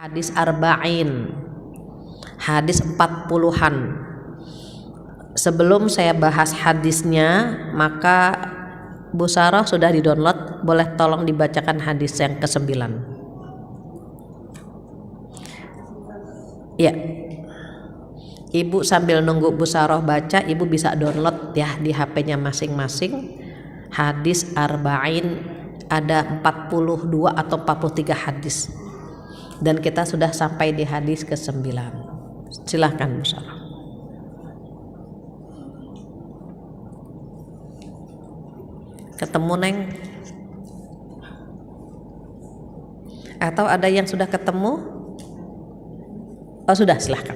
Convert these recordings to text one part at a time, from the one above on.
hadis arba'in, hadis 40-an. Sebelum saya bahas hadisnya, maka Bu Sarah sudah di-download, boleh tolong dibacakan hadis yang ke-9. Ya, Ibu sambil nunggu Bu Sarah baca, Ibu bisa download ya di HP-nya masing-masing. Hadis arba'in ada 42 atau 43 hadis. Dan kita sudah sampai di hadis ke-9. Silahkan Bu Sarah. Ketemu Neng? Atau ada yang sudah ketemu? Oh sudah, silahkan.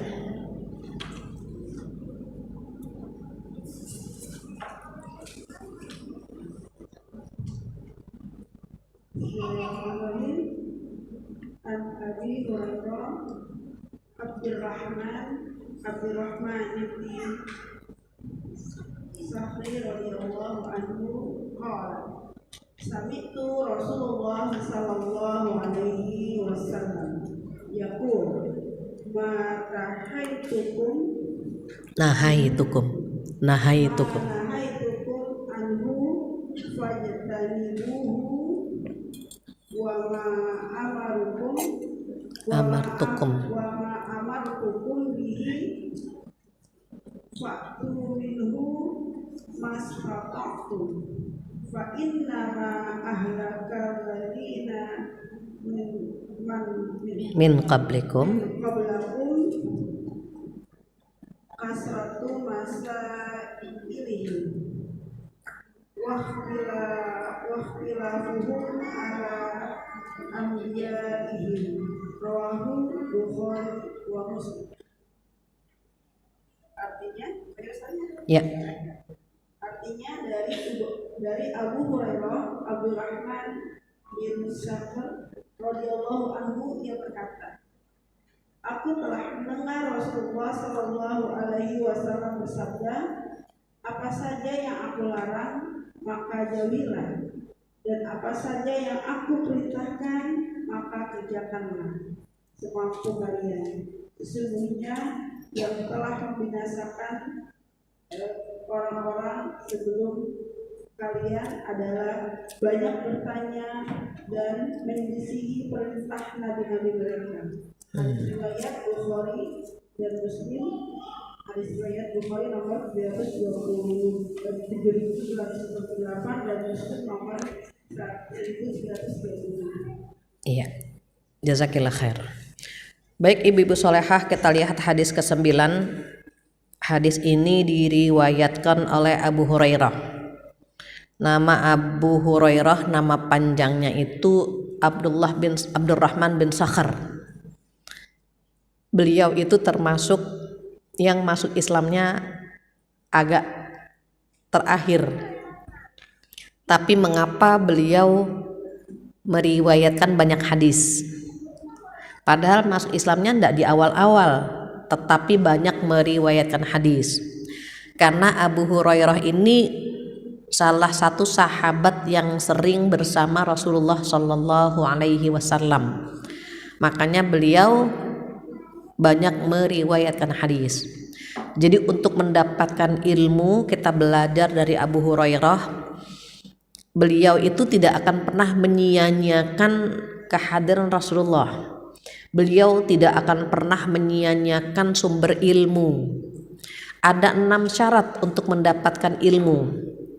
Abi Hurairah Abdurrahman ibn Sakhri radhiyallahu anhu qala sami'tu Rasulullah sallallahu alaihi wasallam yaqul ma nahaitukum anhu fajtanibuhu wa ma amartukum bihi fa'tu minhu masfata'tum fa inna ma ahlaka alladhina min qablikum kasratu masailihim wahtilafuhum ala anbiyaihim rawahu Bukhari wa Muslim. Artinya dari Abu Hurairah Abdurrahman bin Sakhri radhiyallahu anhu ia berkata, aku telah mendengar Rasulullah sallallahu alaihi wasallam bersabda, apa saja yang aku larang maka jauhilah, dan apa saja yang aku perintahkan maka kerjakanlah semampu kalian. Sesungguhnya yang telah membinasakan orang-orang sebelum kalian adalah banyak bertanya dan menyelisihi perintah nabi-nabi mereka. Hadis riwayat Bukhari dan Muslim. Hadis riwayat Bukhari nomor 278 dan Muslim nomor 1335. Iya, jazakillah khair. Baik Ibu-ibu solehah, kita lihat hadis ke-9. Hadis ini diriwayatkan oleh Abu Hurairah. Nama Abu Hurairah, nama panjangnya itu Abdurrahman bin Sakhri. Beliau itu termasuk yang masuk Islamnya agak terakhir. Tapi mengapa beliau meriwayatkan banyak hadis? Padahal masuk Islamnya tidak di awal-awal, tetapi banyak meriwayatkan hadis. Karena Abu Hurairah ini salah satu sahabat yang sering bersama Rasulullah Shallallahu Alaihi Wasallam. Makanya beliau banyak meriwayatkan hadis. Jadi untuk mendapatkan ilmu kita belajar dari Abu Hurairah. Beliau itu tidak akan pernah menyia-nyiakan kehadiran Rasulullah. Beliau tidak akan pernah menyia-nyiakan sumber ilmu. Ada 6 syarat untuk mendapatkan ilmu.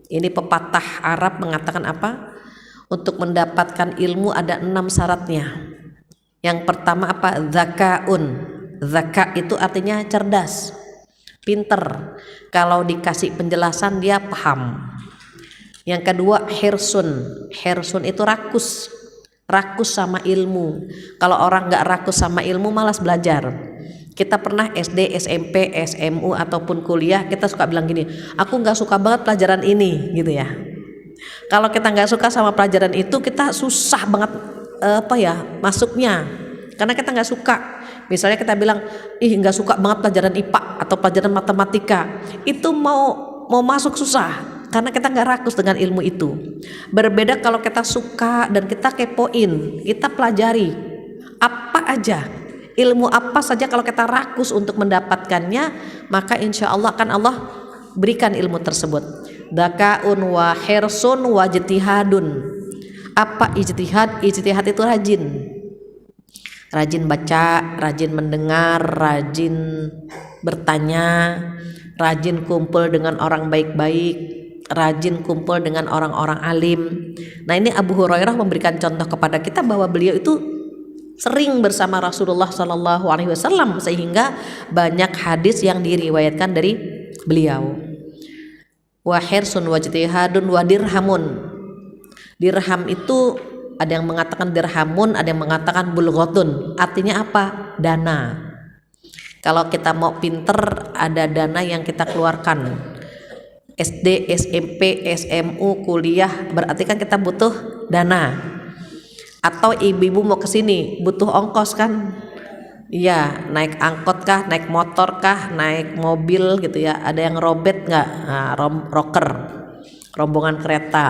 Ini pepatah Arab mengatakan apa? Untuk mendapatkan ilmu ada 6 syaratnya. Yang pertama apa? Zakaun. Zaka itu artinya cerdas, pinter. Kalau dikasih penjelasan dia paham. Yang kedua hirsun. Hirsun itu rakus sama ilmu. Kalau orang nggak rakus sama ilmu malas belajar. Kita pernah SD, SMP, SMU ataupun kuliah kita suka bilang gini, aku nggak suka banget pelajaran ini gitu ya. Kalau kita nggak suka sama pelajaran itu kita susah banget masuknya, karena kita nggak suka. Misalnya kita bilang, nggak suka banget pelajaran IPA atau pelajaran matematika, itu mau masuk susah. Karena kita nggak rakus dengan ilmu itu. Berbeda kalau kita suka dan kita kepoin, kita pelajari apa aja, ilmu apa saja kalau kita rakus untuk mendapatkannya, maka insya Allah akan Allah berikan ilmu tersebut. Dakaun wa hirsun wa ijtihadun. Apa ijtihad? Ijtihad itu rajin baca, rajin mendengar, rajin bertanya, rajin kumpul dengan orang baik-baik, rajin kumpul dengan orang-orang alim. Nah, ini Abu Hurairah memberikan contoh kepada kita bahwa beliau itu sering bersama Rasulullah Shallallahu Alaihi Wasallam sehingga banyak hadis yang diriwayatkan dari beliau. Wa hirsun wa ijtihadun wa dirhamun. Dirham itu ada yang mengatakan dirhamun, ada yang mengatakan bulghatun. Artinya apa? Dana. Kalau kita mau pinter, ada dana yang kita keluarkan. SD, SMP, SMU, kuliah, berarti kan kita butuh dana. Atau ibu-ibu mau kesini butuh ongkos kan? Iya, naik angkot kah, naik motor kah, naik mobil gitu ya. Ada yang robet nggak? Nah, rocker, rombongan kereta.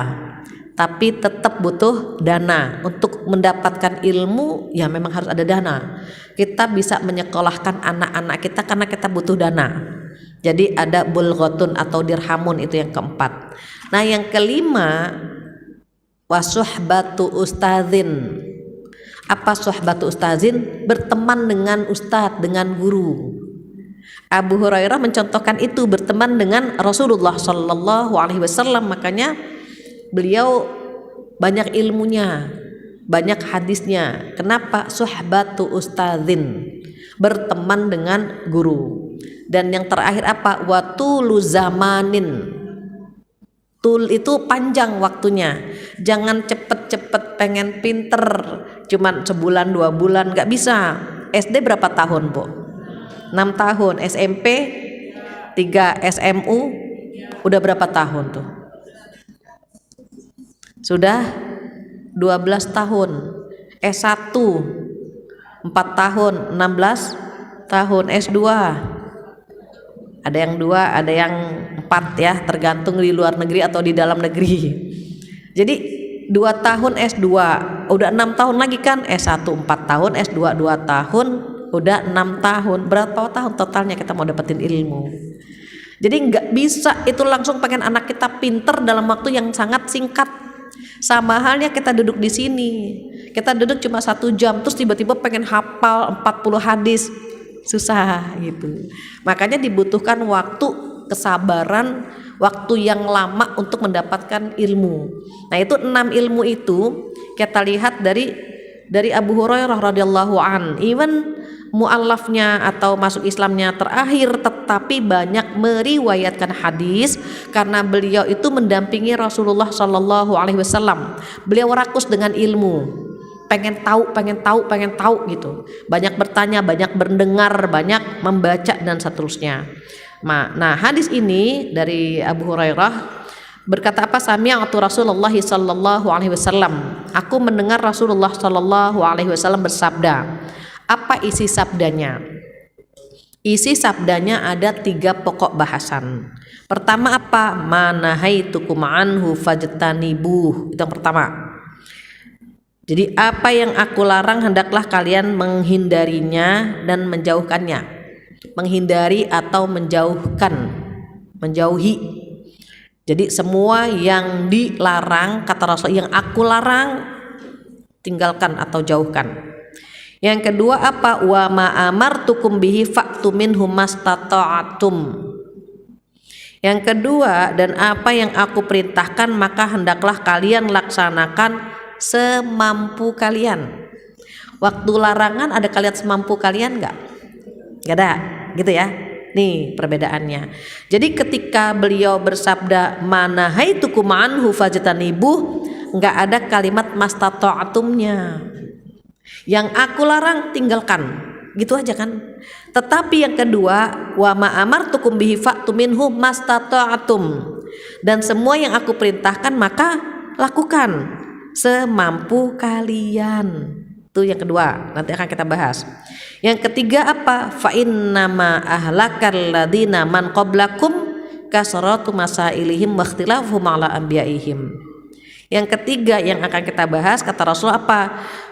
Tapi tetap butuh dana untuk mendapatkan ilmu. Ya memang harus ada dana. Kita bisa menyekolahkan anak-anak kita karena kita butuh dana. Jadi ada bulghatun atau dirhamun, itu yang keempat. Nah, yang kelima, wasuhbatu ustadzin. Apa suhbatu ustadzin? Berteman dengan ustadz, dengan guru. Abu Hurairah mencontohkan itu, berteman dengan Rasulullah Shallallahu Alaihi Wasallam. Makanya beliau banyak ilmunya, banyak hadisnya. Kenapa? Suhbatu ustadzin, berteman dengan guru. Dan yang terakhir apa? Watulu zamanin. Tul itu panjang waktunya. Jangan cepet-cepet pengen pinter cuman sebulan 2 bulan, nggak bisa. SD berapa tahun, Bu? 6 tahun. SMP 3, SMU udah berapa tahun tuh? Sudah 12 tahun. S1 4 tahun, 16 tahun. S2 ada yang 2, ada yang 4 ya, tergantung di luar negeri atau di dalam negeri. Jadi 2 tahun S2, udah 6 tahun lagi kan. S1 4 tahun, S2 2 tahun, udah 6 tahun. Berapa tahun totalnya kita mau dapetin ilmu? Jadi nggak bisa itu langsung pengen anak kita pinter dalam waktu yang sangat singkat. Sama halnya kita duduk di sini, kita duduk cuma 1 jam, terus tiba-tiba pengen hafal 40 hadis, susah gitu. Makanya dibutuhkan waktu, kesabaran, waktu yang lama untuk mendapatkan ilmu. Nah, itu 6 ilmu itu kita lihat dari Abu Hurairah radhiyallahu an. Even mu'allafnya atau masuk Islamnya terakhir, tetapi banyak meriwayatkan hadis karena beliau itu mendampingi Rasulullah Shallallahu Alaihi Wasallam. Beliau rakus dengan ilmu, pengen tahu gitu. Banyak bertanya, banyak mendengar, banyak membaca dan seterusnya. Nah, hadis ini dari Abu Hurairah berkata apa? Sami'tu Rasulullah sallallahu alaihi wasallam. Aku mendengar Rasulullah sallallahu alaihi wasallam bersabda. Apa isi sabdanya? Isi sabdanya ada 3 pokok bahasan. Pertama apa? Manahaitukum anhu fajtanibuh. Itu yang pertama. Jadi apa yang aku larang hendaklah kalian menghindarinya dan menjauhkannya. Menghindari atau menjauhkan, menjauhi. Jadi semua yang dilarang, kata Rasul, yang aku larang tinggalkan atau jauhkan. Yang kedua apa? Wa ma amartukum bihi fa'tu minhum mastata'tum. Yang kedua, dan apa yang aku perintahkan maka hendaklah kalian laksanakan semampu kalian. Waktu larangan ada kalian semampu kalian enggak? Enggak ada, gitu ya. Nih perbedaannya. Jadi ketika beliau bersabda manahaitukum anhu fajtanibuh, enggak ada kalimat mastata'tumnya. Yang aku larang tinggalkan, gitu aja kan. Tetapi yang kedua, wa ma amartukum bihi fa'tu minhu mastata'tum, dan semua yang aku perintahkan maka lakukan semampu kalian. Itu yang kedua, nanti akan kita bahas. Yang ketiga apa? Fa innama ahlakal ladina man qablakum kasratu masailihim wa ikhtilafuhum ala anbiya'ihim. Yang ketiga yang akan kita bahas, kata Rasulullah apa?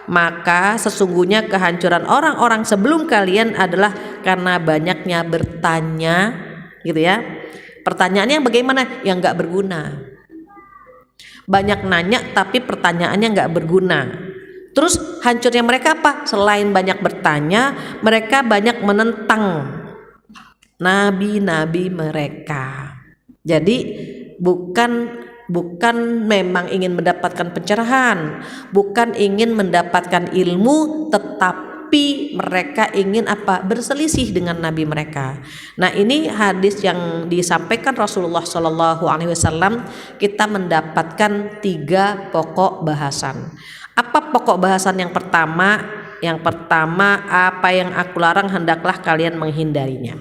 Maka sesungguhnya kehancuran orang-orang sebelum kalian adalah karena banyaknya bertanya, gitu ya. Pertanyaannya bagaimana? Yang nggak berguna. Banyak nanya tapi pertanyaannya nggak berguna. Terus hancurnya mereka apa? Selain banyak bertanya, mereka banyak menentang nabi-nabi mereka. Jadi bukan memang ingin mendapatkan pencerahan, bukan ingin mendapatkan ilmu, tetapi mereka ingin apa? Berselisih dengan nabi mereka. Nah, ini hadis yang disampaikan Rasulullah Shallallahu Alaihi Wasallam, kita mendapatkan 3 pokok bahasan. Apa pokok bahasan yang pertama? Yang pertama, apa yang aku larang hendaklah kalian menghindarinya.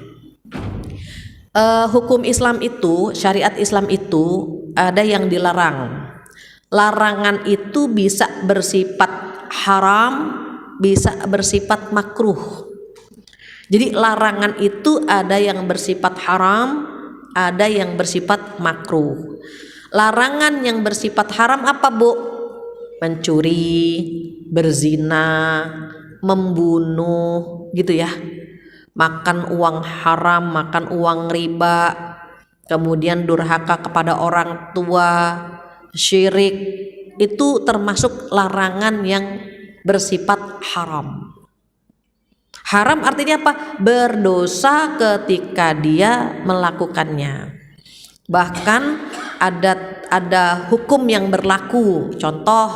Hukum Islam itu, syariat Islam itu ada yang dilarang. Larangan itu bisa bersifat haram, bisa bersifat makruh. Jadi larangan itu ada yang bersifat haram, ada yang bersifat makruh. Larangan yang bersifat haram apa, Bu? Mencuri, berzina, membunuh, gitu ya. Makan uang haram, makan uang riba, kemudian durhaka kepada orang tua, syirik, itu termasuk larangan yang bersifat haram. Haram artinya apa? Berdosa ketika dia melakukannya. Bahkan ada hukum yang berlaku. Contoh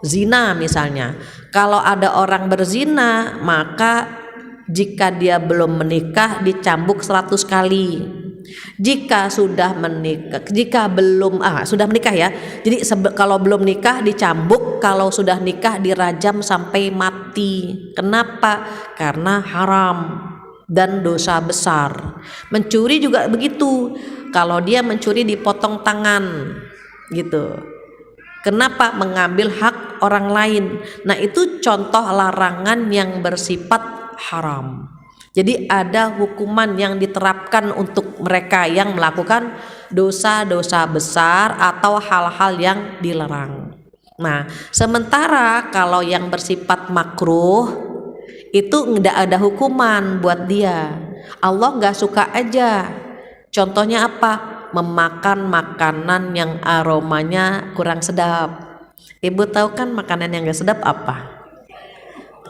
zina misalnya. Kalau ada orang berzina, maka jika dia belum menikah dicambuk 100 kali. Jika sudah menikah, sudah menikah ya. Jadi kalau belum nikah dicambuk, kalau sudah nikah dirajam sampai mati. Kenapa? Karena haram dan dosa besar. Mencuri juga begitu. Kalau dia mencuri dipotong tangan, gitu. Kenapa? Mengambil hak orang lain. Nah, itu contoh larangan yang bersifat haram. Jadi ada hukuman yang diterapkan untuk mereka yang melakukan dosa-dosa besar atau hal-hal yang dilarang. Nah, sementara kalau yang bersifat makruh itu nggak ada hukuman buat dia. Allah nggak suka aja. Contohnya apa? Memakan makanan yang aromanya kurang sedap. Ibu tahu kan makanan yang nggak sedap apa?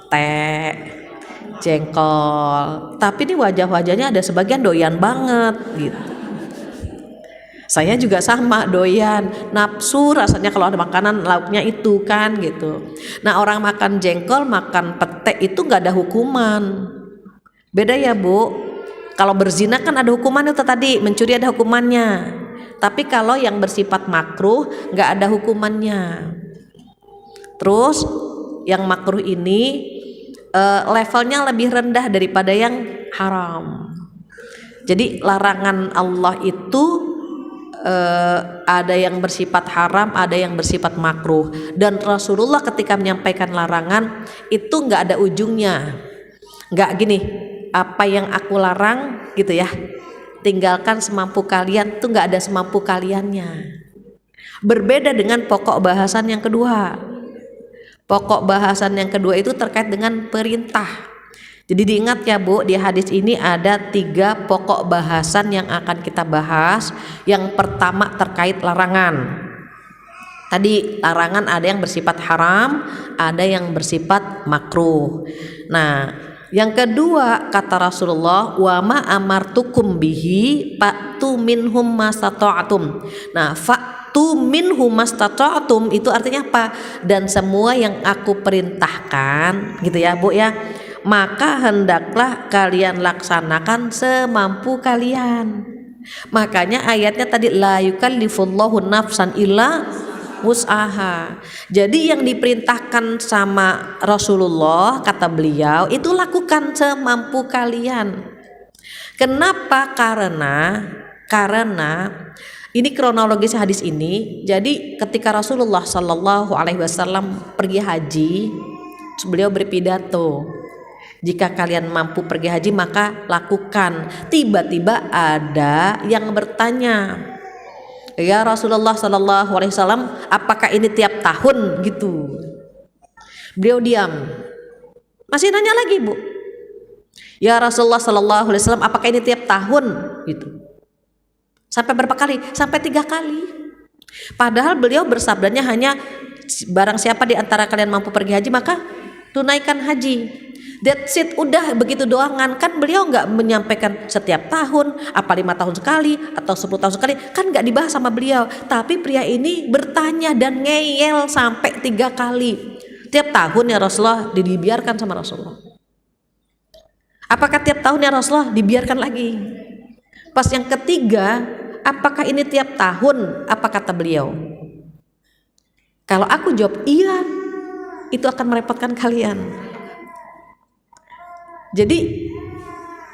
Teh, jengkol. Tapi di wajah-wajahnya ada sebagian doyan banget gitu. Saya juga sama doyan, nafsu rasanya kalau ada makanan lauknya itu kan gitu. Nah, orang makan jengkol, makan pete itu nggak ada hukuman. Beda ya, Bu. Kalau berzina kan ada hukumannya itu tadi, mencuri ada hukumannya. Tapi kalau yang bersifat makruh nggak ada hukumannya. Terus yang makruh ini levelnya lebih rendah daripada yang haram. Jadi larangan Allah itu ada yang bersifat haram, ada yang bersifat makruh. Dan Rasulullah ketika menyampaikan larangan itu nggak ada ujungnya, nggak gini, apa yang aku larang gitu ya, tinggalkan semampu kalian, tuh nggak ada semampu kaliannya. Berbeda dengan pokok bahasan yang kedua. Pokok bahasan yang kedua itu terkait dengan perintah. Jadi diingat ya, Bu, di hadis ini ada 3 pokok bahasan yang akan kita bahas. Yang pertama terkait larangan. Tadi larangan ada yang bersifat haram, ada yang bersifat makruh. Nah, yang kedua kata Rasulullah, wa ma amartukum bihi fa'tu minhum mastata'tum. Nah, fa'tu minhum mastata'tum itu artinya apa? Dan semua yang aku perintahkan, gitu ya, Bu ya, maka hendaklah kalian laksanakan semampu kalian. Makanya ayatnya tadi la yukallifullahu nafsan illa wus'aha. Jadi yang diperintahkan sama Rasulullah, kata beliau, itu lakukan semampu kalian. Kenapa? Karena ini kronologis hadis ini. Jadi ketika Rasulullah Shallallahu Alaihi Wasallam pergi haji, beliau berpidato, jika kalian mampu pergi haji maka lakukan. Tiba-tiba ada yang bertanya, Ya Rasulullah Sallallahu Alaihi Wasallam, apakah ini tiap tahun gitu? Beliau diam. Masih nanya lagi, Bu. Ya Rasulullah Sallallahu Alaihi Wasallam, apakah ini tiap tahun gitu? Sampai berapa kali? Sampai 3 kali. Padahal beliau bersabdanya hanya barang siapa di antara kalian mampu pergi haji maka tunaikan haji. That's it, udah begitu doangan. Kan beliau nggak menyampaikan setiap tahun, apa 5 tahun sekali atau 10 tahun sekali, kan nggak dibahas sama beliau. Tapi pria ini bertanya dan ngeyel sampai 3 kali. Tiap tahun ya Rasulullah, dibiarkan sama Rasulullah. Apakah tiap tahun ya Rasulullah? Dibiarkan lagi. Pas yang ketiga, apakah ini tiap tahun? Apa kata beliau? Kalau aku jawab iya, itu akan merepotkan kalian. Jadi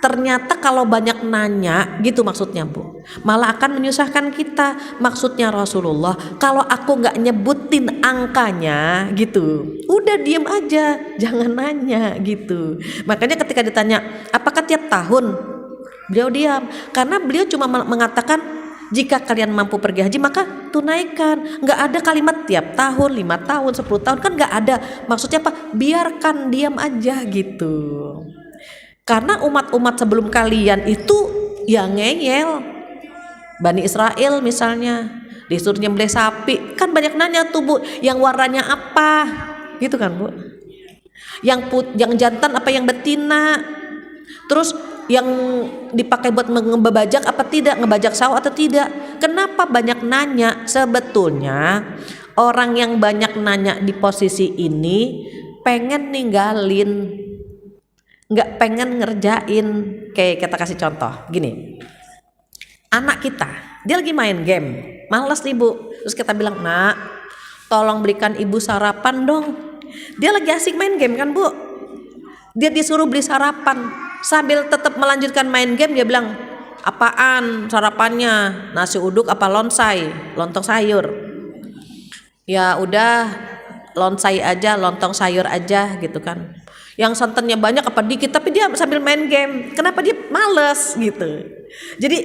ternyata kalau banyak nanya gitu maksudnya, Bu, malah akan menyusahkan kita. Maksudnya Rasulullah, kalau aku nggak nyebutin angkanya gitu, udah diem aja, jangan nanya gitu. Makanya ketika ditanya apakah tiap tahun, beliau diam karena beliau cuma mengatakan jika kalian mampu pergi haji maka tunaikan. Nggak ada kalimat tiap tahun, 5 tahun, 10 tahun, kan nggak ada. Maksudnya apa? Biarkan diam aja gitu. Karena umat-umat sebelum kalian itu yang ngeyel. Bani Israel misalnya disuruh nyembelih sapi, kan banyak nanya tuh, Bu, yang warnanya apa gitu kan, Bu, yang jantan apa yang betina, terus yang dipakai buat ngebajak apa tidak, ngebajak sawah atau tidak. Kenapa banyak nanya? Sebetulnya orang yang banyak nanya di posisi ini pengen ninggalin, nggak pengen ngerjain. Kayak kita kasih contoh gini, anak kita dia lagi main game, males nih, Bu, terus kita bilang, nak tolong belikan ibu sarapan dong. Dia lagi asik main game kan, Bu, dia disuruh beli sarapan, sambil tetap melanjutkan main game dia bilang, apaan sarapannya, nasi uduk apa lontong sayur? Ya udah lonsai aja, lontong sayur aja gitu kan. Yang santannya banyak apa dikit, tapi dia sambil main game. Kenapa dia males gitu? Jadi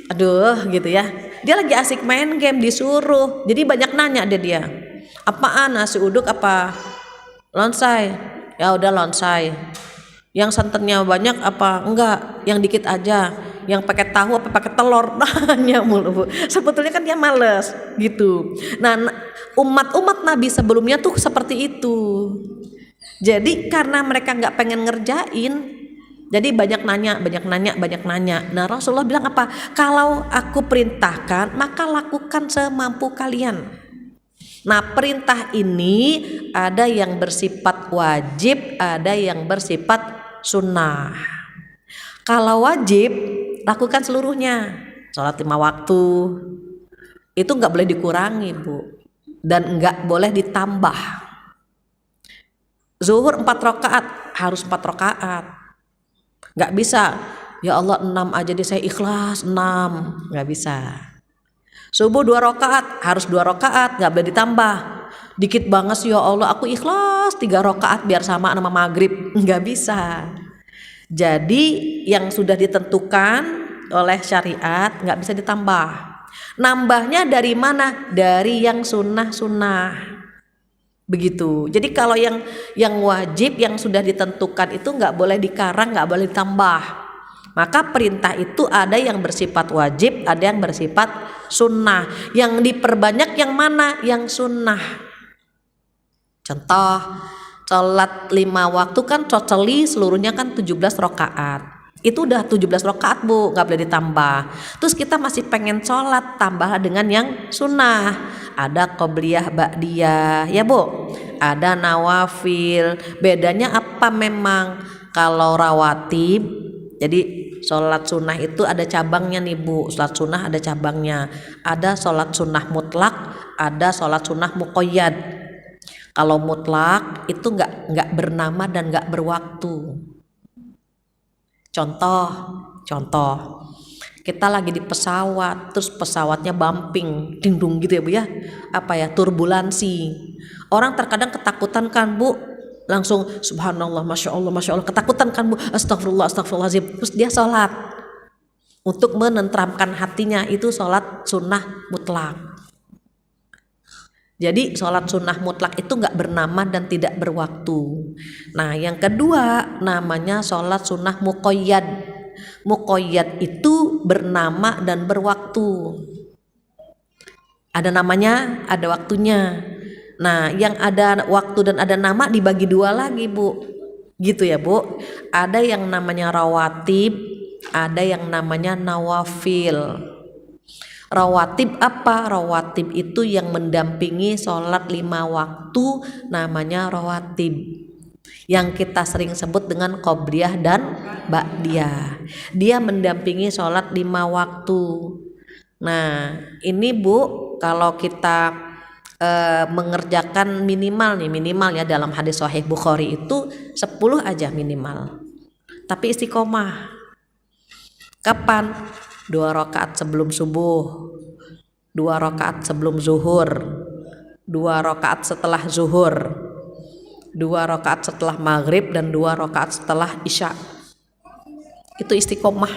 aduh gitu ya. Dia lagi asik main game disuruh. Jadi banyak nanya dia. Apaan, nasi uduk apa lonsai? Ya udah lonsai. Yang santannya banyak apa enggak? Yang dikit aja. Yang pakai tahu apa pakai telur? Nanya mulu, Bu. Sebetulnya kan dia males gitu. Nah, umat-umat Nabi sebelumnya tuh seperti itu. Jadi karena mereka nggak pengen ngerjain, jadi banyak nanya. Nah, Rasulullah bilang apa? Kalau aku perintahkan, maka lakukan semampu kalian. Nah, perintah ini ada yang bersifat wajib, ada yang bersifat sunnah. Kalau wajib, lakukan seluruhnya. Sholat 5 waktu, itu nggak boleh dikurangi, Bu, dan nggak boleh ditambah. Zuhur 4 rakaat harus 4 rakaat. Nggak bisa, ya Allah 6 aja deh saya ikhlas 6, nggak bisa. Subuh 2 rakaat harus 2 rakaat, nggak boleh ditambah. Dikit banget sih ya Allah, aku ikhlas 3 rakaat biar sama sama maghrib, nggak bisa. Jadi yang sudah ditentukan oleh syariat nggak bisa ditambah. Nambahnya dari mana? Dari yang sunnah. Begitu. Jadi kalau yang wajib yang sudah ditentukan itu nggak boleh dikarang, nggak boleh ditambah. Maka perintah itu ada yang bersifat wajib, ada yang bersifat sunnah. Yang diperbanyak yang mana? Yang sunnah. Contoh, sholat 5 waktu kan coceli seluruhnya kan 17 rakaat. Itu udah 17 rakaat, Bu, nggak boleh ditambah. Terus kita masih pengen sholat, tambah dengan yang sunnah. Ada qobliyah, ba'diyah, ya Bu. Ada nawafil. Bedanya apa memang? Kalau rawatib, jadi sholat sunnah itu ada cabangnya nih, Bu. Sholat sunnah ada cabangnya. Ada sholat sunnah mutlak, ada sholat sunnah muqayyad. Kalau mutlak itu nggak bernama dan nggak berwaktu. Contoh, kita lagi di pesawat, terus pesawatnya bumping, dingdung gitu ya, Bu ya, apa ya, turbulensi. Orang terkadang ketakutan kan, Bu, langsung subhanallah, masya Allah, ketakutan kan, Bu, astagfirullahaladzim, terus dia sholat. untuk menenteramkan hatinya, itu sholat sunnah mutlak. Jadi sholat sunnah mutlak itu nggak bernama dan tidak berwaktu. Nah yang kedua namanya sholat sunnah muqayyad. Muqayyad itu bernama dan berwaktu. Ada namanya, ada waktunya. Nah yang ada waktu dan ada nama dibagi dua lagi Bu, gitu ya Bu. Ada yang namanya rawatib, ada yang namanya nawafil. Rawatib apa? Rawatib itu yang mendampingi sholat 5 waktu, namanya rawatib, yang kita sering sebut dengan qobliyah dan ba'diyah. Dia mendampingi sholat 5 waktu. Nah ini Bu, kalau kita mengerjakan minimal ya dalam hadis Sahih Bukhari itu 10 aja minimal, tapi istiqomah. Kapan? 2 rakaat sebelum subuh, 2 rakaat sebelum zuhur, 2 rakaat setelah zuhur, 2 rakaat setelah maghrib, dan 2 rakaat setelah isya. Itu istiqomah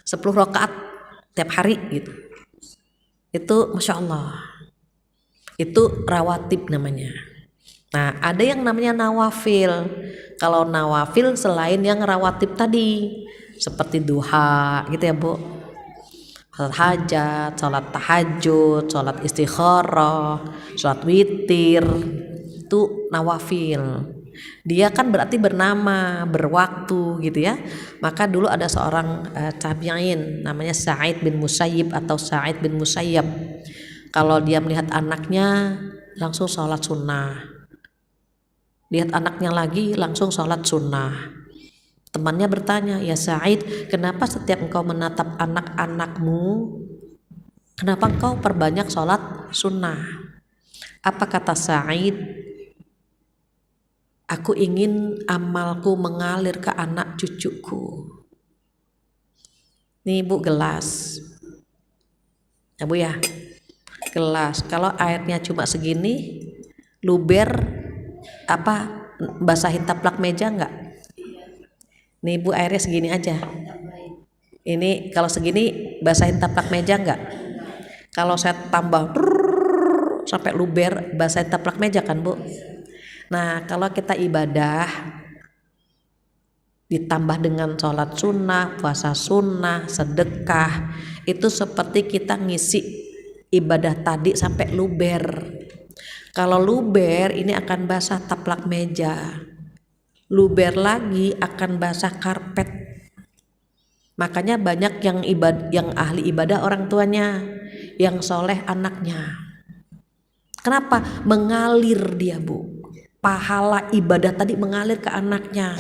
10 rakaat tiap hari gitu. Itu Masya Allah, itu rawatib namanya. Nah ada yang namanya nawafil. Kalau nawafil selain yang rawatib tadi, seperti duha gitu ya Bu, sholat hajat, sholat tahajud, sholat istikharah, sholat witir, itu nawafil. Dia kan berarti bernama, berwaktu gitu ya. Maka dulu ada seorang tabi'in namanya Sa'id bin Musayyib atau Sa'id bin Musayyab. Kalau dia melihat anaknya langsung sholat sunnah, lihat anaknya lagi langsung sholat sunnah. Temannya bertanya, ya Sa'id, kenapa setiap engkau menatap anak-anakmu, kenapa engkau perbanyak sholat sunnah? Apa kata Sa'id? Aku ingin amalku mengalir ke anak cucuku. Nih Bu, gelas ya Bu ya, gelas. Kalau airnya cuma segini, luber apa basahin taplak meja enggak? Nih Bu, airnya segini aja. Ini kalau segini basahin taplak meja enggak? Kalau saya tambah sampai luber, basahin taplak meja kan Bu? Nah kalau kita ibadah ditambah dengan sholat sunnah, puasa sunnah, sedekah, itu seperti kita ngisi ibadah tadi sampai luber. Kalau luber ini akan basah taplak meja, luber lagi akan basah karpet. Makanya banyak yang ahli ibadah orang tuanya, yang soleh anaknya. Kenapa? Mengalir dia Bu, pahala ibadah tadi mengalir ke anaknya.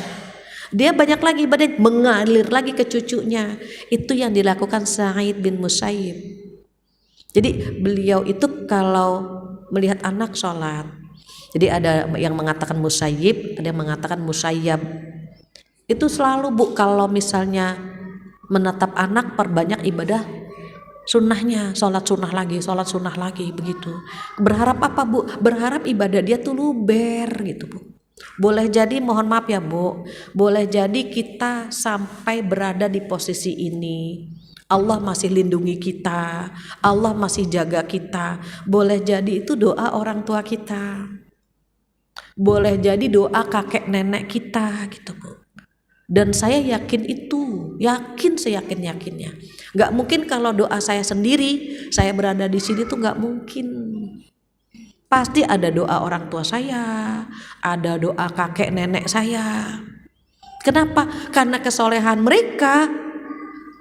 Dia banyak lagi ibadah mengalir lagi ke cucunya. Itu yang dilakukan Sa'id bin Musayyib. Jadi beliau itu kalau melihat anak sholat, jadi ada yang mengatakan Musayyib, ada yang mengatakan Musayyab. Itu selalu Bu, kalau misalnya menatap anak perbanyak ibadah sunnahnya, sholat sunnah lagi begitu. Berharap apa Bu? Berharap ibadah dia tuh luber gitu Bu. Boleh jadi, mohon maaf ya Bu, boleh jadi kita sampai berada di posisi ini, Allah masih lindungi kita, Allah masih jaga kita. Boleh jadi itu doa orang tua kita, boleh jadi doa kakek nenek kita gitu Bu. Dan saya yakin itu, seyakin-yakinnya. Gak mungkin kalau doa saya sendiri, saya berada di sini tuh gak mungkin. Pasti ada doa orang tua saya, ada doa kakek nenek saya. Kenapa? Karena kesolehan mereka,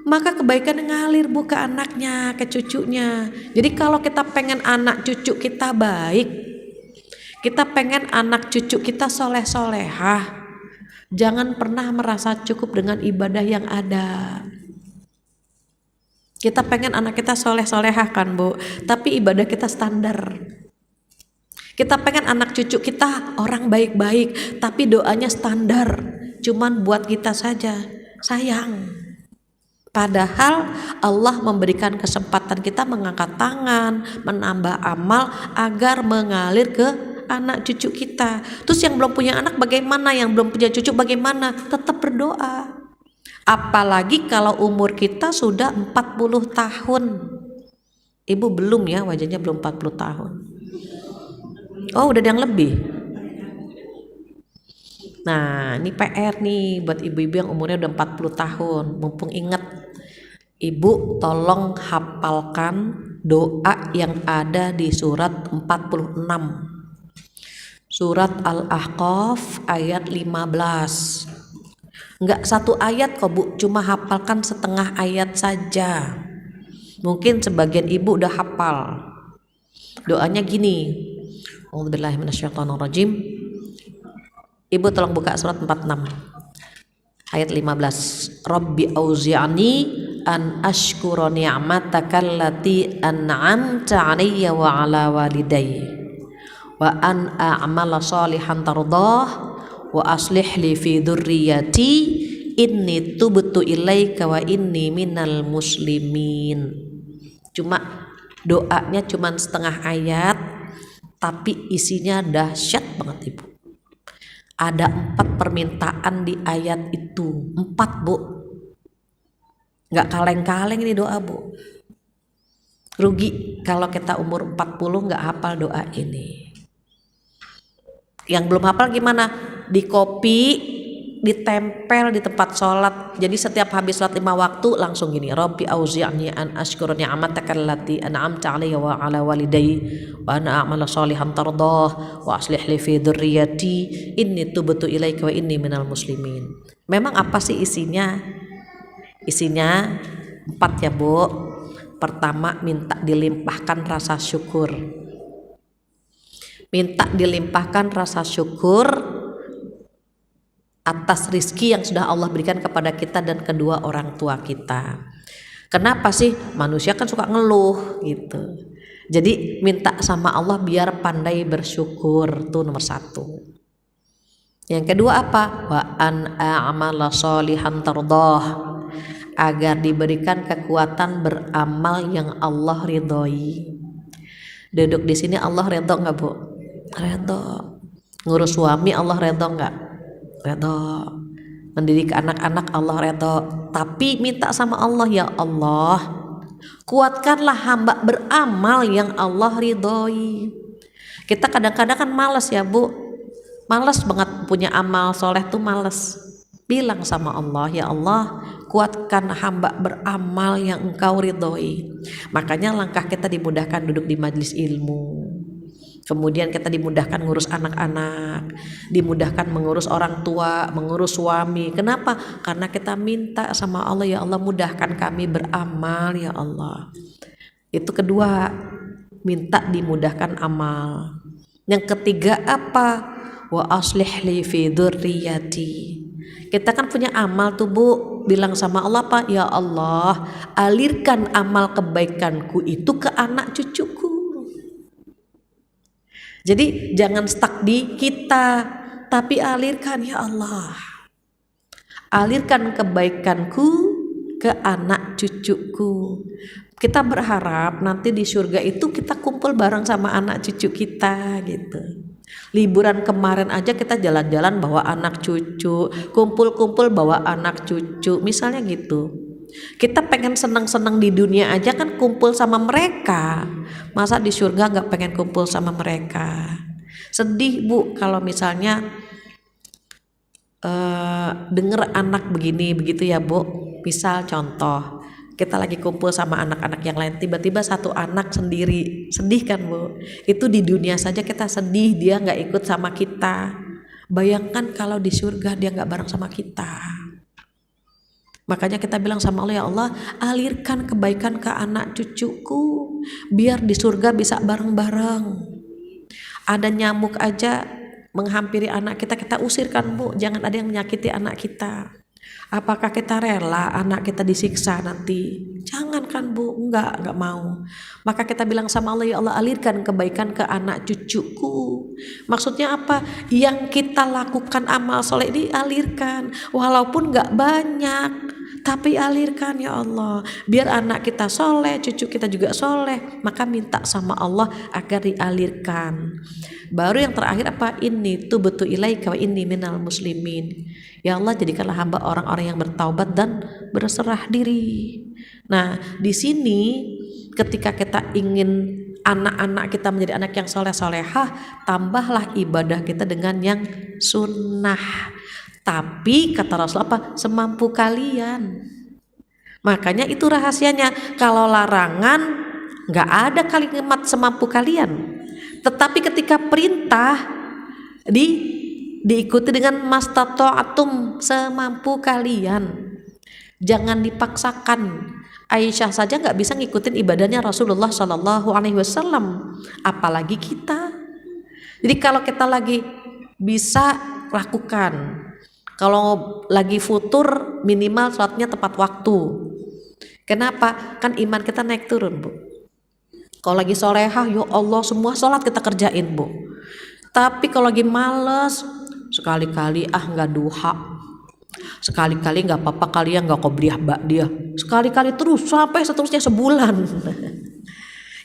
maka kebaikan ngalir Bu ke anaknya, ke cucunya. Jadi kalau kita pengen anak cucu kita baik, kita pengen anak cucu kita soleh-solehah, jangan pernah merasa cukup dengan ibadah yang ada. Kita pengen anak kita soleh-solehah kan Bu, tapi ibadah kita standar. Kita pengen anak cucu kita orang baik-baik, tapi doanya standar, cuman buat kita saja, sayang. Padahal Allah memberikan kesempatan kita mengangkat tangan, menambah amal agar mengalir ke anak cucu kita. Terus yang belum punya anak bagaimana? Yang belum punya cucu bagaimana? Tetap berdoa. Apalagi kalau umur kita sudah 40 tahun. Ibu belum ya, wajahnya belum 40 tahun. Oh, udah ada yang lebih. Nah, ini PR nih buat ibu-ibu yang umurnya udah 40 tahun. Mumpung ingat, ibu tolong hafalkan doa yang ada di surat 46. Surat Al-Ahqaf ayat 15. Enggak satu ayat kok Bu, cuma hafalkan setengah ayat saja. Mungkin sebagian ibu udah hafal. Doanya gini. A'udzubillahi minasyaitonirrajim. Ibu tolong buka surat 46 ayat 15. Rabbi auzi'ni an ashkura ni'mataka allati an'amta 'alayya wa 'ala walidayya wa an a'mala shalihan tardah wa aslih li fi dzurriyyati inni tubtu ilaika wa inni minal muslimin. Cuma doanya cuma setengah ayat, tapi isinya dahsyat banget Ibu. Ada 4 permintaan di ayat itu. 4 Bu. Gak kaleng-kaleng ini doa Bu. Rugi kalau kita umur 40 gak hafal doa ini. Yang belum hafal gimana? Di copy, ditempel di tempat sholat. Jadi setiap habis sholat 5 waktu langsung gini. Rabbi auzi'ni an ashkura ni'mataka allati an'amta 'alayya wa 'ala walidayya wa an a'mala shalihan tardah wa aslih li fi dzurriyyati inni tubtu ilaika wa inni minal muslimin. Memang apa sih isinya? Isinya 4 ya Bu. Pertama, minta dilimpahkan rasa syukur. Minta dilimpahkan rasa syukur atas rizki yang sudah Allah berikan kepada kita dan kedua orang tua kita. Kenapa sih? Manusia kan suka ngeluh gitu. Jadi minta sama Allah biar pandai bersyukur, tuh nomor 1. Yang kedua apa? Wa an a'mala shalihan tardah, agar diberikan kekuatan beramal yang Allah ridhoi. Duduk di sini Allah ridho nggak Bu? Ridho. Ngurus suami Allah ridho nggak? Ridho. Mendidik anak-anak Allah ridho. Tapi minta sama Allah, ya Allah, kuatkanlah hamba beramal yang Allah ridhoi. Kita kadang-kadang kan malas ya Bu, malas banget punya amal soleh tuh malas. Bilang sama Allah, ya Allah, kuatkan hamba beramal yang Engkau ridhoi. Makanya langkah kita dimudahkan duduk di majelis ilmu. Kemudian kita dimudahkan ngurus anak-anak, dimudahkan mengurus orang tua, mengurus suami. Kenapa? Karena kita minta sama Allah, ya Allah, mudahkan kami beramal ya Allah. Itu kedua, minta dimudahkan amal. Yang ketiga apa? Wa aslih li fi dzurriyyati. Kita kan punya amal tuh Bu, bilang sama Allah apa? Ya Allah, alirkan amal kebaikanku itu ke anak cucuku. Jadi jangan stuck di kita, tapi alirkan ya Allah. Alirkan kebaikanku ke anak cucuku. Kita berharap nanti di surga itu kita kumpul bareng sama anak cucu kita gitu. Liburan kemarin aja kita jalan-jalan bawa anak cucu, kumpul-kumpul bawa anak cucu, misalnya gitu. Kita pengen senang-senang di dunia aja kan kumpul sama mereka. Masa di surga gak pengen kumpul sama mereka? Sedih Bu kalau misalnya denger anak begini begitu ya Bu. Misal contoh, kita lagi kumpul sama anak-anak yang lain, tiba-tiba satu anak sendiri, sedih kan Bu? Itu di dunia saja kita sedih, dia gak ikut sama kita. Bayangkan kalau di surga dia gak bareng sama kita. Makanya kita bilang sama Allah, ya Allah, alirkan kebaikan ke anak cucuku, biar di surga bisa bareng-bareng. Ada nyamuk aja menghampiri anak kita, kita usirkan Bu, jangan ada yang menyakiti anak kita. Apakah kita rela anak kita disiksa nanti? Jangan kan Bu, enggak mau. Maka kita bilang sama Allah, ya Allah, alirkan kebaikan ke anak cucuku. Maksudnya apa? Yang kita lakukan amal soleh ini alirkan, walaupun enggak banyak, tapi alirkan ya Allah, biar anak kita soleh, cucu kita juga soleh. Maka minta sama Allah agar dialirkan. Baru yang terakhir apa? Inni tubtu ilaika wa inni minal muslimin. Ya Allah, jadikanlah hamba orang-orang yang bertaubat dan berserah diri. Nah, di sini ketika kita ingin anak-anak kita menjadi anak yang soleh-solehah, tambahlah ibadah kita dengan yang sunnah. Tapi kata Rasul apa? Semampu kalian. Makanya itu rahasianya. Kalau larangan nggak ada kalimat semampu kalian. Tetapi ketika perintah diikuti dengan mastata'atum, semampu kalian. Jangan dipaksakan. Aisyah saja nggak bisa ngikutin ibadahnya Rasulullah Shallallahu Alaihi Wasallam, apalagi kita. Jadi kalau kita lagi bisa lakukan, kalau lagi futur minimal sholatnya tepat waktu. Kenapa? Kan iman kita naik turun, Bu. Kalau lagi solehah, ya Allah, semua sholat kita kerjain, Bu. Tapi kalau lagi males, sekali-kali nggak duha, sekali-kali nggak apa-apa kali ya nggak qobliyah ba'diyah, sekali-kali terus sampai seterusnya sebulan.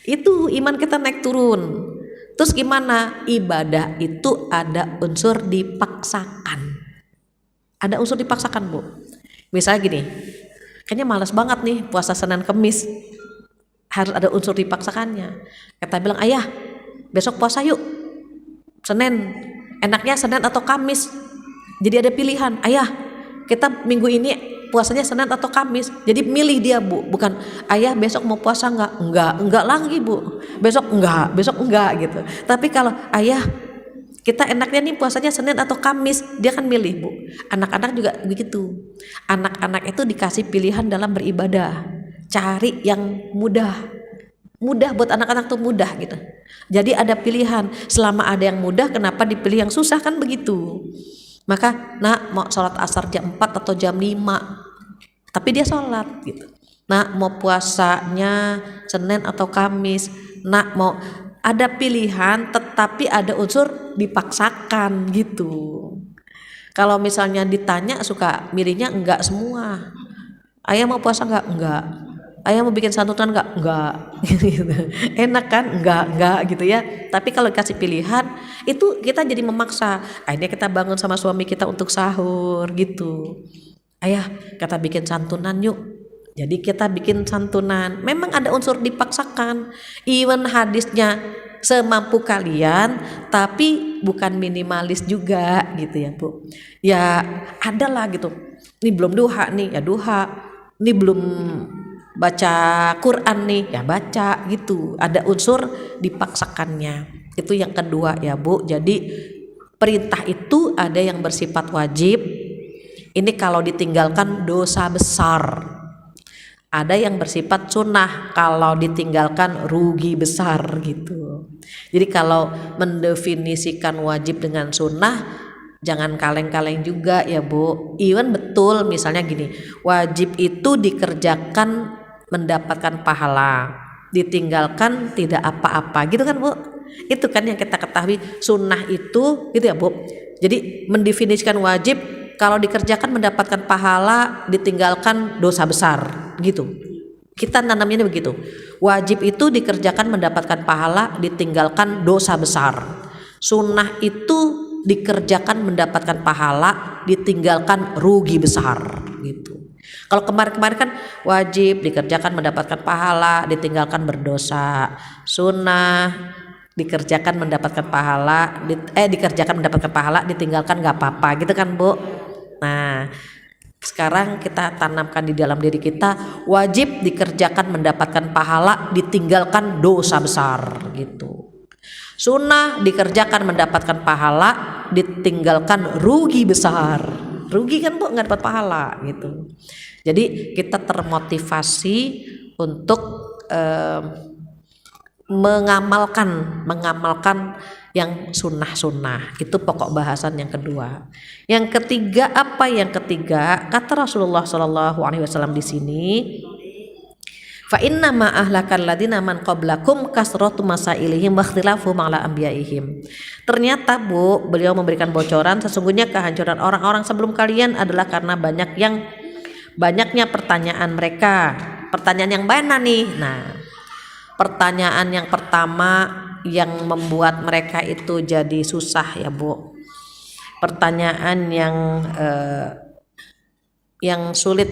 Itu iman kita naik turun. Terus gimana? Ibadah itu ada unsur dipaksakan. Ada unsur dipaksakan, Bu. Misalnya gini, kayaknya malas banget nih puasa Senin Kemis, harus ada unsur dipaksakannya. Kita bilang, ayah besok puasa yuk, Senin, enaknya Senin atau Kamis. Jadi ada pilihan, ayah kita minggu ini puasanya Senin atau Kamis. Jadi milih dia, Bu. Bukan ayah besok mau puasa enggak lagi, Bu. Besok enggak gitu. Tapi kalau ayah kita enaknya nih puasanya Senin atau Kamis, dia kan milih, Bu. Anak-anak juga begitu. Anak-anak itu dikasih pilihan dalam beribadah. Cari yang mudah buat anak-anak tuh mudah gitu. Jadi ada pilihan. Selama ada yang mudah, kenapa dipilih yang susah, kan begitu. Maka nak mau sholat asar jam 4 atau jam 5, tapi dia sholat gitu. Nak mau puasanya Senin atau Kamis, nak mau, ada pilihan tetapi ada unsur dipaksakan gitu. Kalau misalnya ditanya suka milihnya enggak semua. Ayah mau puasa enggak. Ayah mau bikin santunan enggak gitu. Enak kan? Enggak gitu ya. Tapi kalau dikasih pilihan, itu kita jadi memaksa. Akhirnya kita bangun sama suami kita untuk sahur gitu. Ayah, kita bikin santunan yuk. Jadi kita bikin santunan. Memang ada unsur dipaksakan. Even hadisnya semampu kalian, tapi bukan minimalis juga gitu ya, Bu. Ya adalah gitu. Ini belum duha nih, ya duha. Ini belum baca Quran nih, ya baca gitu. Ada unsur dipaksakannya. Itu yang kedua ya, Bu. Jadi perintah itu ada yang bersifat wajib. Ini kalau ditinggalkan dosa besar. Ada yang bersifat sunnah, kalau ditinggalkan rugi besar gitu. Jadi kalau mendefinisikan wajib dengan sunnah, jangan kaleng-kaleng juga ya, Bu. Even betul misalnya gini, wajib itu dikerjakan mendapatkan pahala, ditinggalkan tidak apa-apa gitu kan, Bu. Itu kan yang kita ketahui sunnah itu gitu ya, Bu. Jadi mendefinisikan wajib, kalau dikerjakan mendapatkan pahala, ditinggalkan dosa besar gitu. Kita nanamnya begitu. Wajib itu dikerjakan mendapatkan pahala, ditinggalkan dosa besar. Sunnah itu dikerjakan mendapatkan pahala, ditinggalkan rugi besar gitu. Kalau kemarin-kemarin kan wajib dikerjakan mendapatkan pahala, ditinggalkan berdosa. Sunnah dikerjakan mendapatkan pahala, dikerjakan mendapatkan pahala, ditinggalkan nggak apa-apa gitu kan, Bu. Nah, sekarang kita tanamkan di dalam diri kita, wajib dikerjakan mendapatkan pahala, ditinggalkan dosa besar gitu. Sunnah dikerjakan mendapatkan pahala, ditinggalkan rugi besar. Rugi kan, Bu, nggak dapat pahala gitu. Jadi kita termotivasi untuk mengamalkan yang sunnah-sunnah. Itu pokok bahasan yang kedua. Yang ketiga apa? Yang ketiga kata Rasulullah SAW di sini, fa inna ma ahlakal ladina man qablakum kasratu masailihim wa ikhtilafu ma'ala anbiya'ihim. Ternyata, Bu, beliau memberikan bocoran, sesungguhnya kehancuran orang-orang sebelum kalian adalah karena banyak yang banyaknya pertanyaan mereka. Pertanyaan yang mana nih? Nah, pertanyaan yang pertama yang membuat mereka itu jadi susah ya Bu. Pertanyaan yang sulit,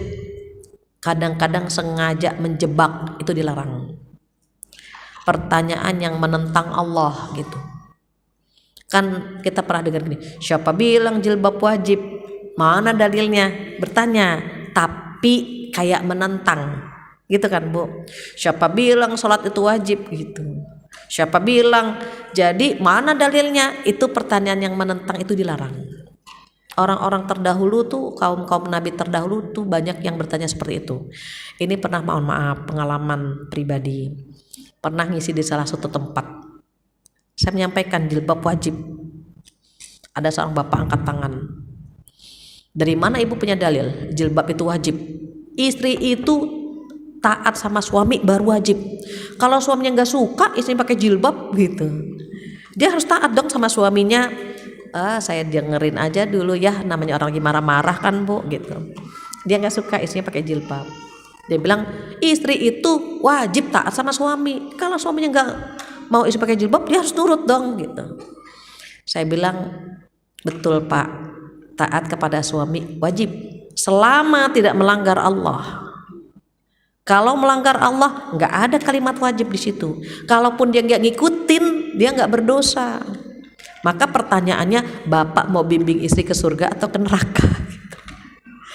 kadang-kadang sengaja menjebak, itu dilarang. Pertanyaan yang menentang Allah gitu. Kan kita pernah dengar gini, siapa bilang jilbab wajib? Mana dalilnya? Bertanya, tapi kayak menentang gitu kan Bu. Siapa bilang sholat itu wajib gitu? Siapa bilang? Jadi mana dalilnya? Itu pertanyaan yang menentang, itu dilarang. Orang-orang terdahulu tuh, kaum nabi terdahulu tuh banyak yang bertanya seperti itu. Ini pernah, mohon maaf, pengalaman pribadi. Pernah ngisi di salah satu tempat. Saya menyampaikan jilbab wajib. Ada seorang bapak angkat tangan. Dari mana ibu punya dalil jilbab itu wajib? Istri itu taat sama suami baru wajib. Kalau suaminya nggak suka istri pakai jilbab gitu, dia harus taat dong sama suaminya. Saya dengerin aja dulu ya, namanya orang lagi marah-marah kan Bu gitu. Dia nggak suka istrinya pakai jilbab. Dia bilang istri itu wajib taat sama suami. Kalau suaminya nggak mau istri pakai jilbab, dia harus nurut dong gitu. Saya bilang betul Pak, taat kepada suami wajib selama tidak melanggar Allah. Kalau melanggar Allah nggak ada kalimat wajib di situ. Kalaupun dia nggak ngikutin, dia nggak berdosa. Maka pertanyaannya, bapak mau bimbing istri ke surga atau ke neraka?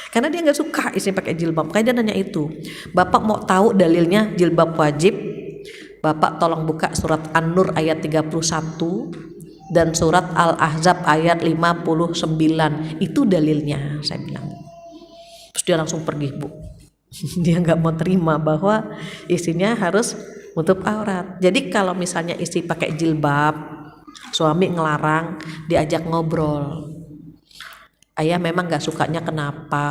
Karena dia nggak suka istri pakai jilbab. Makanya dia nanya itu. Bapak mau tahu dalilnya jilbab wajib? Bapak tolong buka surat An-Nur ayat 31 dan surat Al-Ahzab ayat 59. Itu dalilnya, saya bilang. Terus dia langsung pergi Bu. Dia nggak mau terima bahwa istrinya harus menutup aurat. Jadi kalau misalnya istri pakai jilbab, suami ngelarang, diajak ngobrol. Ayah memang gak sukanya kenapa?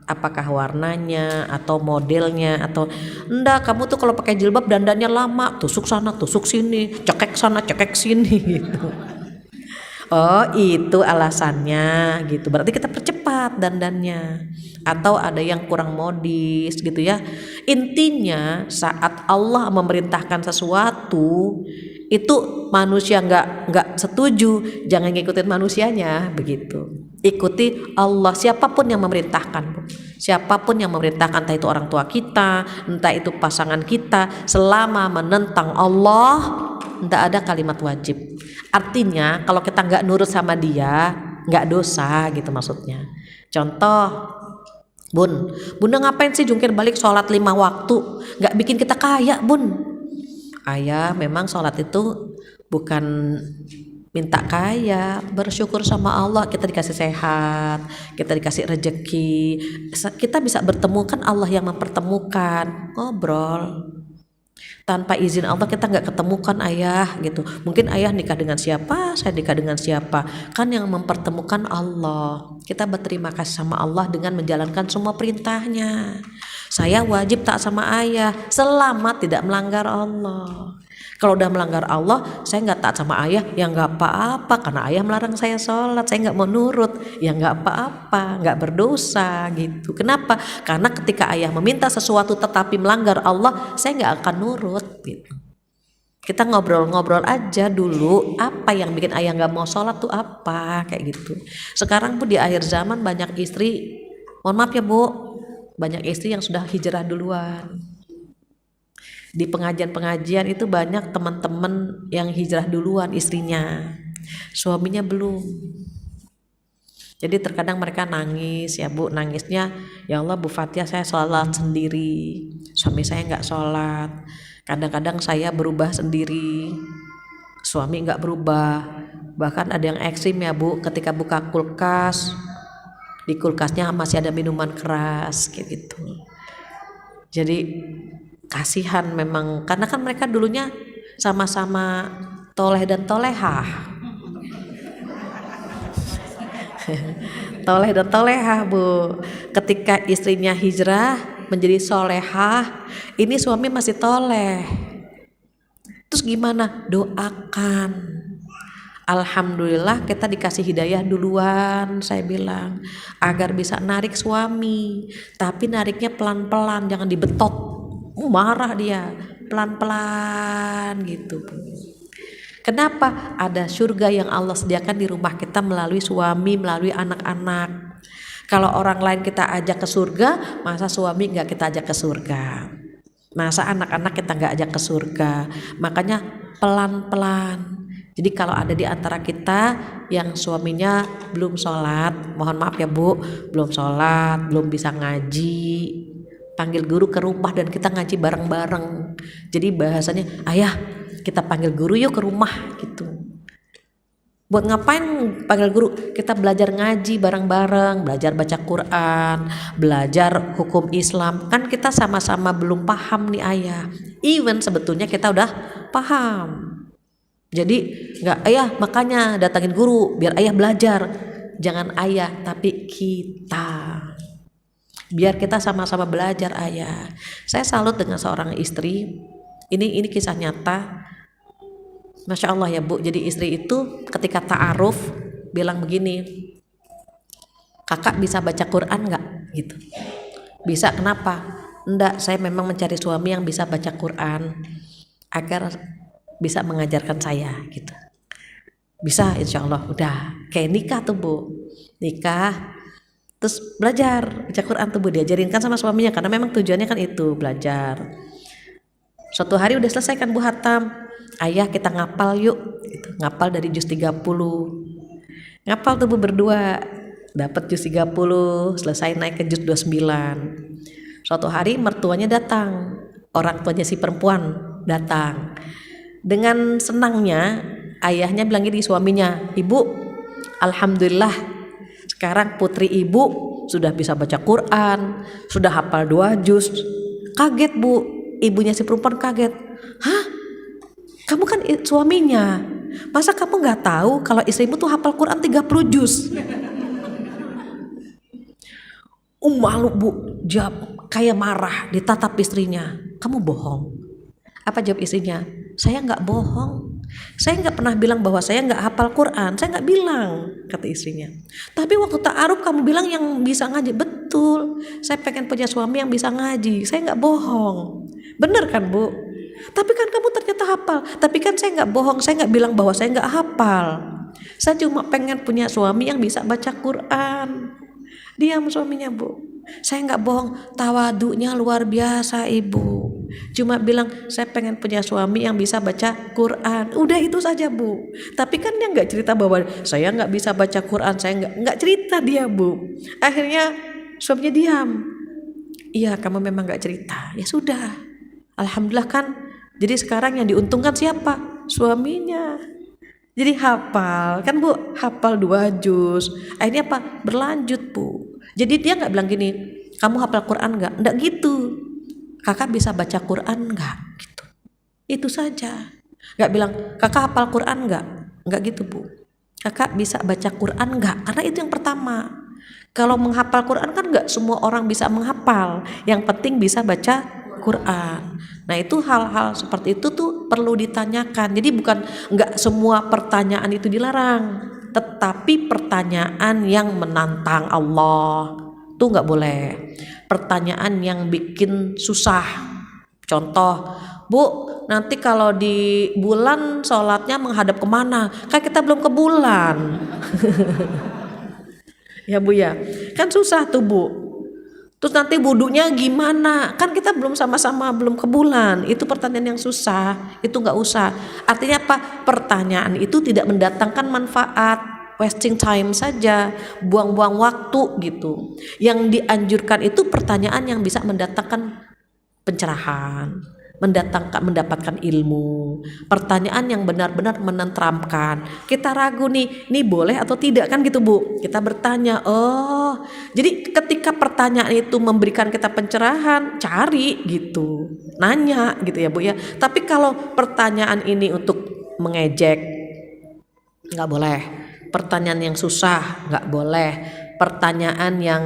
Apakah warnanya atau modelnya atau enggak, kamu tuh kalau pakai jilbab dandannya lama, tusuk sana tusuk sini, cekek sana cekek sini gitu. Oh itu alasannya gitu, berarti kita percepat dandannya. Atau ada yang kurang modis gitu ya. Intinya saat Allah memerintahkan sesuatu itu manusia nggak setuju, jangan ngikutin manusianya begitu. Ikuti Allah, siapapun yang memerintahkan, siapapun yang memerintahkan, entah itu orang tua kita, entah itu pasangan kita, selama menentang Allah, tidak ada kalimat wajib. Artinya kalau kita nggak nurut sama dia, nggak dosa gitu maksudnya. Contoh, Bunda ngapain sih jungkir balik sholat 5 waktu, nggak bikin kita kaya Bun? Ayah memang sholat itu bukan minta kaya, bersyukur sama Allah, kita dikasih sehat, kita dikasih rejeki, kita bisa bertemu, kan Allah yang mempertemukan. Ngobrol tanpa izin Allah kita nggak ketemukan ayah gitu. Mungkin ayah nikah dengan siapa, saya nikah dengan siapa, kan yang mempertemukan Allah. Kita berterima kasih sama Allah dengan menjalankan semua perintahnya. Saya wajib taat sama ayah selama tidak melanggar Allah. Kalau udah melanggar Allah, saya nggak taat sama ayah, ya nggak apa-apa, karena ayah melarang saya sholat, saya nggak mau nurut, ya nggak apa-apa, nggak berdosa gitu. Kenapa? Karena ketika ayah meminta sesuatu tetapi melanggar Allah, saya nggak akan nurut gitu. Kita ngobrol-ngobrol aja dulu, apa yang bikin ayah nggak mau sholat tuh apa, kayak gitu. Sekarang Bu di akhir zaman banyak istri, mohon maaf ya Bu, banyak istri yang sudah hijrah duluan. Di pengajian-pengajian itu banyak teman-teman yang hijrah duluan istrinya, suaminya belum. Jadi terkadang mereka nangis ya Bu, nangisnya ya Allah Bu Fathia saya sholat sendiri, suami saya nggak sholat. Kadang-kadang saya berubah sendiri, suami nggak berubah. Bahkan ada yang ekstrim ya Bu, ketika buka kulkas, di kulkasnya masih ada minuman keras kayak gitu. Jadi kasihan memang, karena kan mereka dulunya sama-sama toleh dan tolehah. Toleh dan tolehah Bu. Ketika istrinya hijrah menjadi solehah, ini suami masih toleh. Terus gimana? Doakan Alhamdulillah kita dikasih hidayah duluan, saya bilang, agar bisa narik suami, tapi nariknya pelan-pelan, jangan dibetot. Marah dia, pelan-pelan gitu. Kenapa? Ada surga yang Allah sediakan di rumah kita melalui suami, melalui anak-anak. Kalau orang lain kita ajak ke surga, masa suami nggak kita ajak ke surga? Masa anak-anak kita nggak ajak ke surga? Makanya pelan-pelan. Jadi kalau ada di antara kita yang suaminya belum sholat, mohon maaf ya Bu, belum sholat, belum bisa ngaji, panggil guru ke rumah dan kita ngaji bareng-bareng. Jadi bahasanya, ayah kita panggil guru yuk ke rumah gitu. Buat ngapain panggil guru? Kita belajar ngaji bareng-bareng, belajar baca Quran, belajar hukum Islam. Kan kita sama-sama belum paham nih ayah. Even sebetulnya kita udah paham. Jadi nggak ayah makanya datangin guru biar ayah belajar. Jangan ayah tapi kita. Biar kita sama-sama belajar ayah. Saya salut dengan seorang istri. Ini kisah nyata. Masya Allah ya Bu. Jadi istri itu ketika ta'aruf bilang begini, kakak bisa baca Quran nggak? Gitu. Bisa, kenapa? Enggak, saya memang mencari suami yang bisa baca Quran agar bisa mengajarkan saya gitu. Bisa insya Allah. Udah kayak nikah tuh Bu, nikah terus belajar baca Quran tuh Bu, diajarin kan sama suaminya karena memang tujuannya kan itu belajar. Suatu hari udah selesai kan Bu hatam, ayah kita ngapal yuk gitu. Ngapal dari juz 30, ngapal tuh Bu berdua, dapat juz 30, selesai naik ke juz 29. Suatu hari mertuanya datang, orang tuanya si perempuan datang. Dengan senangnya ayahnya bilang gini suaminya, ibu alhamdulillah sekarang putri ibu sudah bisa baca Quran, sudah hafal 2 juz. Kaget Bu, ibunya si perempuan kaget. Hah? Kamu kan suaminya, masa kamu gak tahu kalau istrimu tuh hafal Quran 30 juz? Malu Bu, jawab kayak marah, ditatap istrinya, kamu bohong. Apa jawab istrinya? Saya nggak bohong, saya nggak pernah bilang bahwa saya nggak hafal Quran, saya nggak bilang, kata istrinya. Tapi waktu ta'aruf kamu bilang yang bisa ngaji. Betul, saya pengen punya suami yang bisa ngaji, saya nggak bohong. Bener kan Bu? Tapi kan kamu ternyata hafal. Tapi kan saya nggak bohong, saya nggak bilang bahwa saya nggak hafal, saya cuma pengen punya suami yang bisa baca Quran. Diam suaminya Bu. Saya nggak bohong, tawadunya luar biasa ibu. Cuma bilang saya pengen punya suami yang bisa baca Quran. Udah itu saja Bu. Tapi kan dia nggak cerita bahwa saya nggak bisa baca Quran. Saya nggak cerita dia Bu. Akhirnya suaminya diam. Iya kamu memang nggak cerita. Ya sudah. Alhamdulillah kan. Jadi sekarang yang diuntungkan siapa? Suaminya. Jadi hafal kan Bu, hafal 2 juz. Akhirnya apa? Berlanjut Bu. Jadi dia nggak bilang gini, kamu hafal Quran nggak? Nggak gitu. Kakak bisa baca Quran nggak? Gitu. Itu saja. Nggak bilang kakak hafal Quran nggak? Nggak gitu Bu. Kakak bisa baca Quran nggak? Karena itu yang pertama. Kalau menghafal Quran kan nggak semua orang bisa menghafal. Yang penting bisa baca Quran. Nah itu hal-hal seperti itu tuh perlu ditanyakan. Jadi bukan nggak semua pertanyaan itu dilarang, tetapi pertanyaan yang menantang Allah tuh nggak boleh. Pertanyaan yang bikin susah. Contoh, Bu, nanti kalau di bulan sholatnya menghadap kemana? Kan kita belum ke bulan. Ya Bu ya, kan susah tuh Bu. Terus nanti wudunya gimana? Kan kita belum sama-sama belum ke bulan. Itu pertanyaan yang susah. Itu nggak usah. Artinya apa? Pertanyaan itu tidak mendatangkan manfaat. Wasting time saja. Buang-buang waktu gitu. Yang dianjurkan itu pertanyaan yang bisa mendatangkan pencerahan. Mendapatkan ilmu. Pertanyaan yang benar-benar menenteramkan. Kita ragu nih, ini boleh atau tidak kan gitu Bu. Kita bertanya, oh jadi ketika pertanyaan itu memberikan kita pencerahan, cari gitu, nanya gitu ya Bu ya. Tapi kalau pertanyaan ini untuk mengejek, nggak boleh. Pertanyaan yang susah, nggak boleh. Pertanyaan yang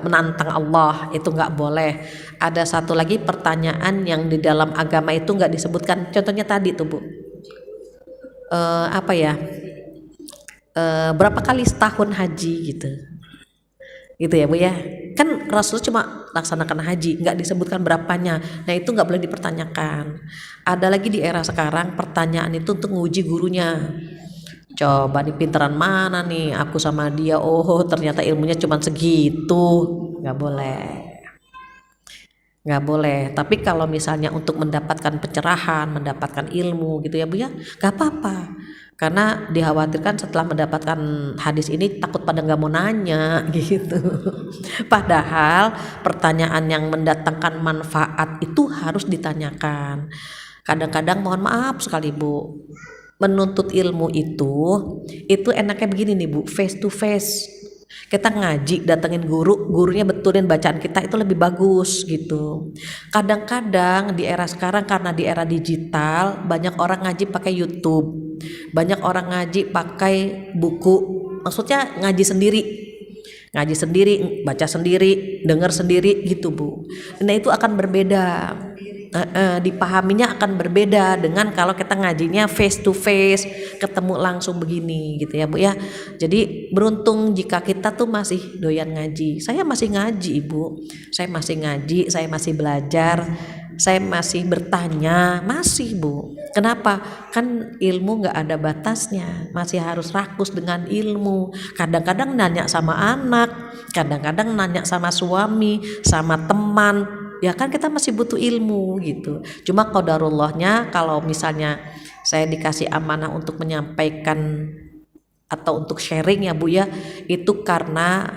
menantang Allah itu nggak boleh. Ada satu lagi pertanyaan yang di dalam agama itu nggak disebutkan. Contohnya tadi tuh Bu, apa ya, berapa kali setahun haji gitu ya Bu ya. Kan Rasul cuma laksanakan haji, nggak disebutkan berapanya. Nah itu nggak boleh dipertanyakan. Ada lagi di era sekarang pertanyaan itu untuk nguji gurunya. Coba nih pinteran mana nih aku sama dia, oh ternyata ilmunya cuma segitu. Nggak boleh, nggak boleh. Tapi kalau misalnya untuk mendapatkan pencerahan, mendapatkan ilmu gitu ya Bu ya, nggak apa-apa. Karena dikhawatirkan setelah mendapatkan hadis ini takut pada nggak mau nanya gitu. Padahal pertanyaan yang mendatangkan manfaat itu harus ditanyakan. Kadang-kadang mohon maaf sekali Bu, menuntut ilmu itu enaknya begini nih Bu, face to face. Kita ngaji datengin gurunya betulin bacaan kita itu lebih bagus gitu. Kadang-kadang di era sekarang karena di era digital banyak orang ngaji pakai YouTube, banyak orang ngaji pakai buku, maksudnya ngaji sendiri, baca sendiri, dengar sendiri gitu Bu. Nah itu akan berbeda, dipahaminya akan berbeda dengan kalau kita ngajinya face to face, ketemu langsung begini gitu ya Bu ya. Jadi beruntung jika kita tuh masih doyan ngaji. Saya masih ngaji Ibu, saya masih ngaji, saya masih belajar, saya masih bertanya, masih Bu. Kenapa? Kan ilmu nggak ada batasnya, masih harus rakus dengan ilmu. Kadang-kadang nanya sama anak, kadang-kadang nanya sama suami, sama teman, ya kan kita masih butuh ilmu gitu. Cuma qadarullahnya kalau misalnya saya dikasih amanah untuk menyampaikan atau untuk sharing ya Bu ya, itu karena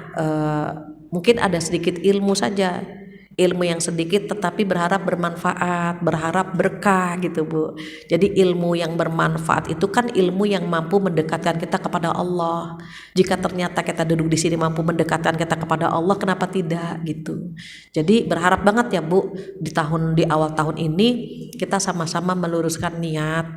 mungkin ada sedikit ilmu saja, ilmu yang sedikit tetapi berharap bermanfaat, berharap berkah gitu Bu. Jadi ilmu yang bermanfaat itu kan ilmu yang mampu mendekatkan kita kepada Allah. Jika ternyata kita duduk di sini mampu mendekatkan kita kepada Allah, kenapa tidak gitu. Jadi berharap banget ya Bu, di awal tahun ini kita sama-sama meluruskan niat,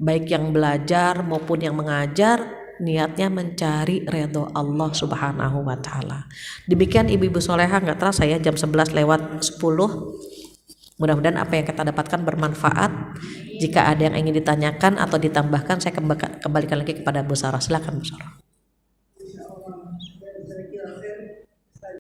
baik yang belajar maupun yang mengajar, niatnya mencari ridho Allah subhanahu wa ta'ala. Demikian ibu-ibu soleha, nggak terasa ya jam 11:10. Mudah-mudahan apa yang kita dapatkan bermanfaat. Jika ada yang ingin ditanyakan atau ditambahkan, saya kembalikan lagi kepada Bu Sarah. Silakan Bu Sarah.